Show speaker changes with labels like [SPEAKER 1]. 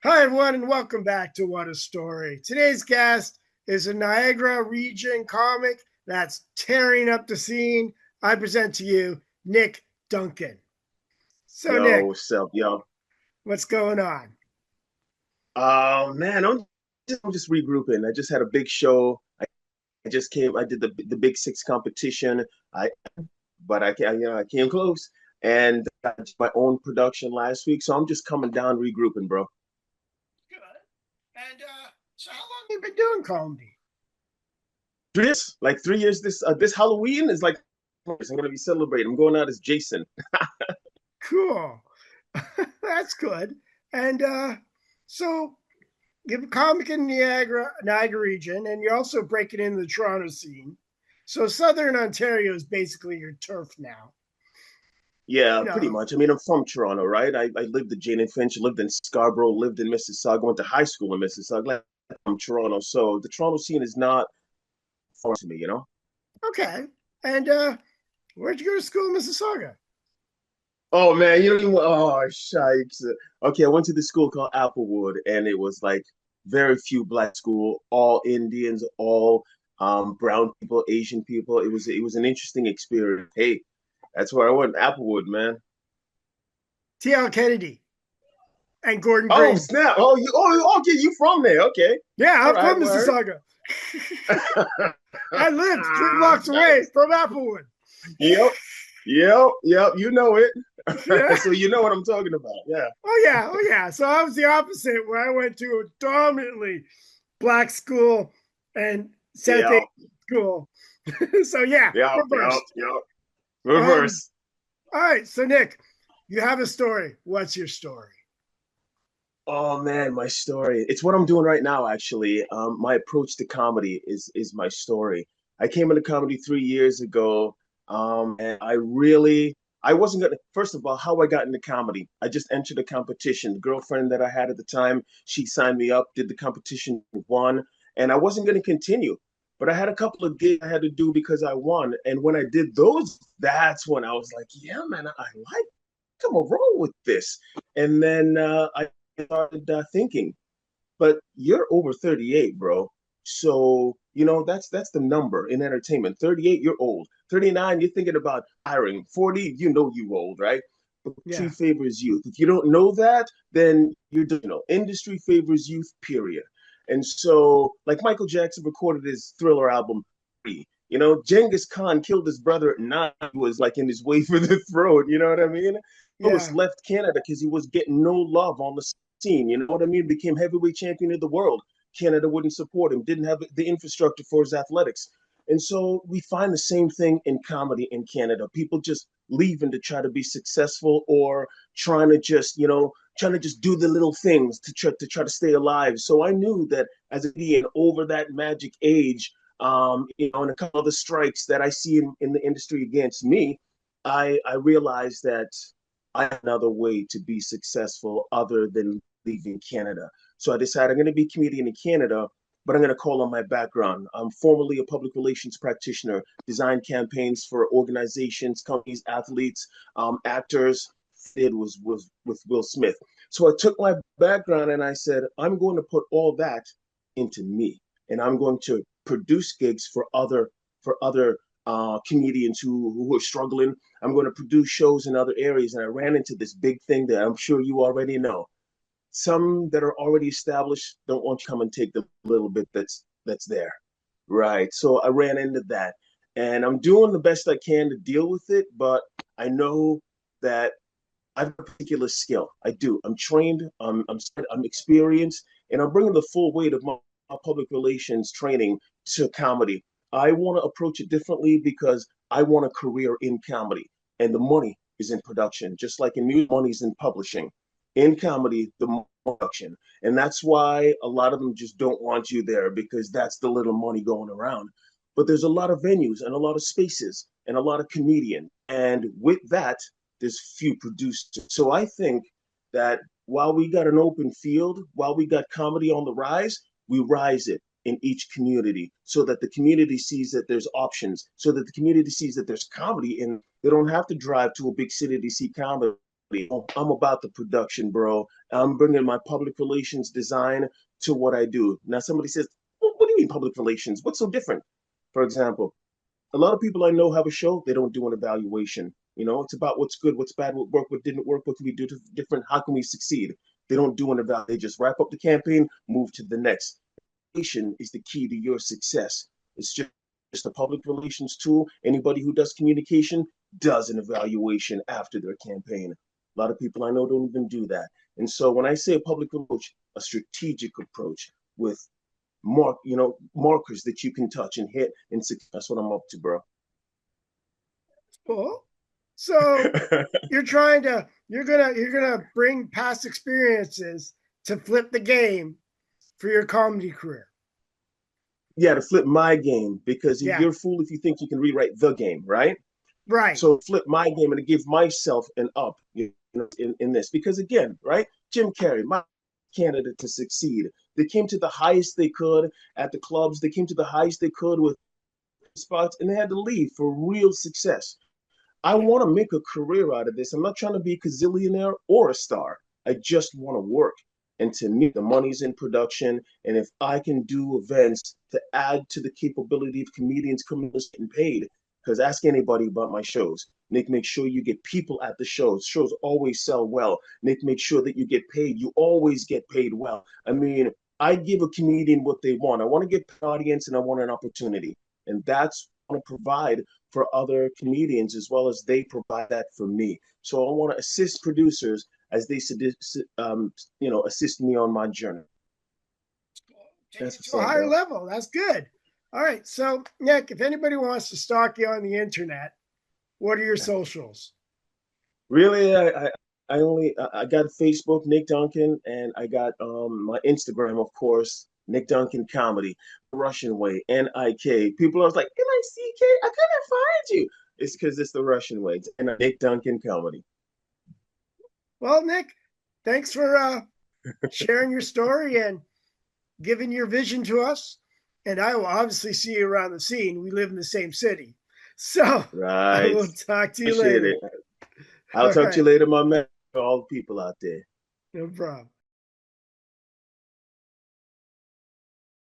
[SPEAKER 1] Hi, everyone, and welcome back to What a Story. Today's guest is a Niagara region comic that's tearing up the scene. I present to you Nik Duncan. So,
[SPEAKER 2] Yo,
[SPEAKER 1] Nick,
[SPEAKER 2] what's up, yo?
[SPEAKER 1] what's going on?
[SPEAKER 2] Man, I'm just regrouping. I just had a big show. I just came. I did the Big Six competition. I but I came close, and I did my own production last week. So I'm just coming down, regrouping, bro.
[SPEAKER 1] Good. And so, how long have you been doing comedy?
[SPEAKER 2] Like 3 years. This Halloween is like I'm gonna be celebrating. I'm going out as Jason.
[SPEAKER 1] Cool. That's good. And so, you're a comic in Niagara region, and you're also breaking into the Toronto scene. So, Southern Ontario is basically your turf now.
[SPEAKER 2] Yeah,
[SPEAKER 1] You
[SPEAKER 2] pretty
[SPEAKER 1] know,
[SPEAKER 2] much. I mean, I'm from Toronto, right? I lived in Jane and Finch, lived in Scarborough, lived in Mississauga, went to high school in Mississauga. Like, I'm Toronto, so the Toronto scene is not foreign to me.
[SPEAKER 1] okay. And where'd you go to school in Mississauga?
[SPEAKER 2] Oh man, you don't even. Oh, shikes. Okay, I went to this school called Applewood, and it was like very few black school, all Indians, all brown people, Asian people. It was an interesting experience. Hey, that's where I went, Applewood, man.
[SPEAKER 1] T.L. Kennedy and Gordon
[SPEAKER 2] Oh
[SPEAKER 1] Green.
[SPEAKER 2] snap! Okay, you from there? Okay,
[SPEAKER 1] Yeah,
[SPEAKER 2] all
[SPEAKER 1] I'm
[SPEAKER 2] right,
[SPEAKER 1] from
[SPEAKER 2] word.
[SPEAKER 1] Mississauga. I lived 3 blocks away
[SPEAKER 2] Nice.
[SPEAKER 1] from Applewood.
[SPEAKER 2] Yep, yep. You know it,
[SPEAKER 1] Yeah.
[SPEAKER 2] so you know what I'm talking about. Yeah,
[SPEAKER 1] Oh yeah. Oh yeah. So I was the opposite where I went to a dominantly black school and South Asian
[SPEAKER 2] yeah,
[SPEAKER 1] school. So yeah,
[SPEAKER 2] yep.
[SPEAKER 1] reversed. Um,
[SPEAKER 2] Reverse.
[SPEAKER 1] all right. So Nick, you have a story. What's your story?
[SPEAKER 2] Oh man, my story. It's what I'm doing right now, actually. My approach to comedy is my story. I came into comedy 3 years ago, and I wasn't gonna. First of all, how I got into comedy, I just entered a competition. The girlfriend that I had at the time, she signed me up, did the competition, won, and I wasn't gonna continue. But I had a couple of gigs I had to do because I won, and when I did those, that's when I was like, yeah, man, I like come roll with this. And then I started thinking, but you're over 38, bro. So, that's the number in entertainment. 38, you're old. 39, you're thinking about hiring. 40, you old, right? But industry
[SPEAKER 1] Yeah.
[SPEAKER 2] favors youth. If you don't know that, then industry favors youth, period. And so, like Michael Jackson recorded his Thriller album, Genghis Khan killed his brother at 9. He was like in his way for the throne. You know what I mean? Lewis
[SPEAKER 1] Yeah.
[SPEAKER 2] left Canada because he was getting no love on the scene. You know what I mean? Became heavyweight champion of the world. Canada wouldn't support him, didn't have the infrastructure for his athletics. And so we find the same thing in comedy in Canada. People just leaving to try to be successful or trying to just do the little things to try to stay alive. So I knew that as a comedian over that magic age, and a couple of the strikes that I see in the industry against me, I realized that I had another way to be successful other than leaving Canada. So I decided I'm going to be a comedian in Canada, but I'm going to call on my background. I'm formerly a public relations practitioner, designed campaigns for organizations, companies, athletes, actors. It was with Will Smith. So I took my background and I said, I'm going to put all that into me, and I'm going to produce gigs for other comedians who are struggling. I'm going to produce shows in other areas. And I ran into this big thing that I'm sure you already know. Some that are already established don't want to come and take the little bit that's there. Right. So I ran into that. And I'm doing the best I can to deal with it, but I know that I have a particular skill. I do. I'm trained. I'm experienced, and I'm bringing the full weight of my public relations training to comedy. I want to approach it differently because I want a career in comedy, and the money is in production, just like in music, money's in publishing. In comedy, the production, and that's why a lot of them just don't want you there because that's the little money going around. But there's a lot of venues and a lot of spaces and a lot of comedian, and with that there's few producers. So I think that while we got an open field, while we got comedy on the rise, we rise it in each community so that the community sees that there's options, so that the community sees that there's comedy and they don't have to drive to a big city to see comedy. I'm about the production, bro. I'm bringing my public relations design to what I do. Now, somebody says, well, what do you mean public relations? What's so different? For example, a lot of people I know have a show, they don't do an evaluation. It's about what's good, what's bad, what worked, what didn't work, what can we do different, how can we succeed? They don't do an evaluation. They just wrap up the campaign, move to the next. Evaluation is the key to your success. It's just a public relations tool. Anybody who does communication does an evaluation after their campaign. A lot of people I know don't even do that. And so when I say a public approach, a strategic approach with markers that you can touch and hit and succeed. That's what I'm up to, bro.
[SPEAKER 1] Cool. So you're gonna bring past experiences to flip the game for your comedy career.
[SPEAKER 2] Yeah, to flip my game, because
[SPEAKER 1] Yeah.
[SPEAKER 2] you're a fool if you think you can rewrite the game, right?
[SPEAKER 1] Right.
[SPEAKER 2] So flip my game and to give myself an up in this. Because again, right? Jim Carrey, my candidate to succeed. They came to the highest they could at the clubs. They came to the highest they could with spots, and they had to leave for real success. I want to make a career out of this. I'm not trying to be a gazillionaire or a star. I just want to work. And to me, the money's in production. And if I can do events to add to the capability of comedians coming and getting paid, because ask anybody about my shows. Nick, make sure you get people at the shows. Shows always sell well. Nick, make sure that you get paid. You always get paid well. I mean, I give a comedian what they want. I want to get an audience and I want an opportunity. And that's what I want to provide for other comedians as well as they provide that for me. So I want to assist producers as they assist me on my journey.
[SPEAKER 1] Take
[SPEAKER 2] That's
[SPEAKER 1] it
[SPEAKER 2] what's
[SPEAKER 1] to a
[SPEAKER 2] up,
[SPEAKER 1] higher
[SPEAKER 2] bro.
[SPEAKER 1] level. That's good. All right. So Nick, if anybody wants to stalk you on the internet, what are your socials?
[SPEAKER 2] Really, I got Facebook, Nik Duncan, and I got my Instagram, of course, Nik Duncan Comedy, Russian way, Nik. People are like Nick. I couldn't find you. It's because it's the Russian way. It's Nik Duncan Comedy.
[SPEAKER 1] Well, Nick, thanks for sharing your story and giving your vision to us. And I will obviously see you around the scene. We live in the same city. So I
[SPEAKER 2] Right.
[SPEAKER 1] will talk to you
[SPEAKER 2] Appreciate
[SPEAKER 1] later.
[SPEAKER 2] it. I'll
[SPEAKER 1] All
[SPEAKER 2] talk to
[SPEAKER 1] right.
[SPEAKER 2] you later, my man. All the people out there.
[SPEAKER 1] No problem.